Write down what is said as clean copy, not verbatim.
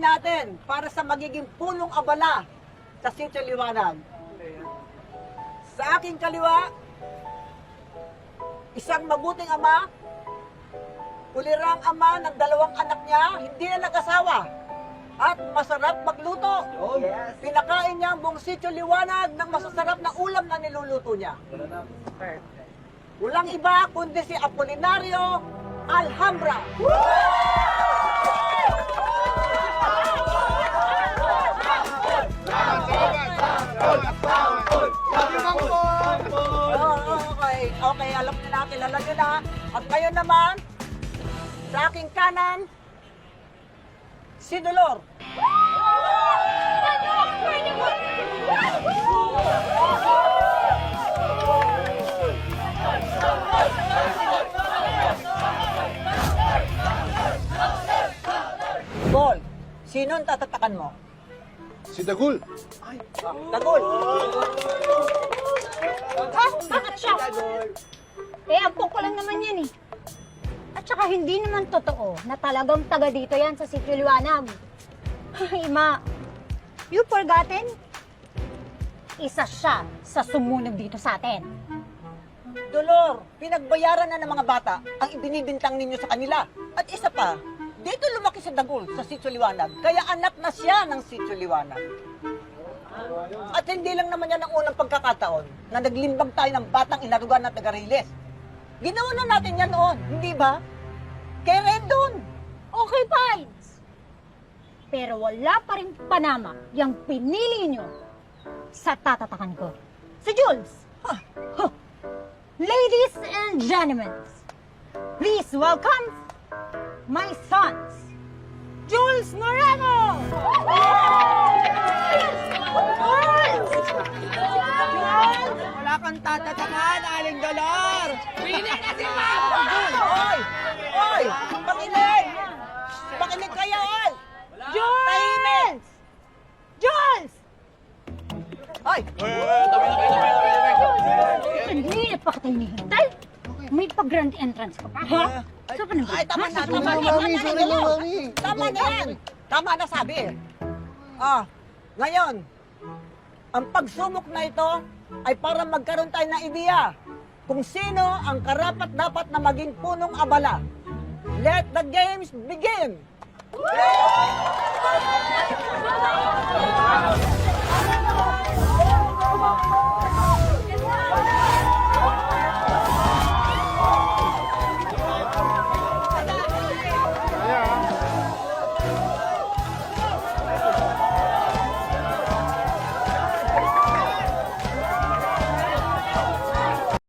natin para sa magiging punong abala sa Sitio Liwanag. Sa aking kaliwa, isang mabuting ama, ulirang ama ng 2 anak niya, hindi na nag-asawa, at masarap magluto. Yes. Pinakain niya ang buong Sitio Liwanag ng masasarap na ulam na niluluto niya. Walang iba kundi si Apolinario Alhambra. Okay, alam niyo na, kilala niyo na. At ngayon naman, sa aking kanan, si Dolor. Bol, sino ang tatatakan mo? Si Dagul. Tagol. Ah, bakit siya? Eh, ampok ko lang naman yan eh. At saka hindi naman totoo na talagang taga dito yan sa Sitio Liwanag. Ay, Ma, you forgotten? Isa siya sa sumunod dito sa atin. Dolor, pinagbayaran na ng mga bata ang ibinibintang ninyo sa kanila. At isa pa, dito lumaki si Dagul sa Sitio Liwanag, kaya anak na siya ng Sitio Liwanag. At hindi lang naman yan ang unang pagkakataon na naglimbag tayo ng batang inarugan na taga-Riles. Ginawa na natin yan noon, hindi ba? Kay Rendon. Okay, Pines. Pero wala pa rin panama yung pinili nyo sa tatatakan ko. Si Jules. Huh. Huh. Ladies and gentlemen, please welcome my sons, Jules Moreno! Wala kang tatatakan, Aling Dolor! Pili na si Mama! Oy! Oy! Pakinig! Pakinig kayo, oy! Jules! Tahimik! Jules! Oy! Hindi pa kita hinihintay. May pag-grand entrance ka pa, ha? Saan pa Ay, tama na, tama na, Mami, tama na, sorry na, Dolor. Mami. Tama na yan! Tama na sabi. Ngayon, ang pagsumok na ito ay para magkaroon tayo ng ideya kung sino ang karapat-dapat na maging punong abala. Let the games begin!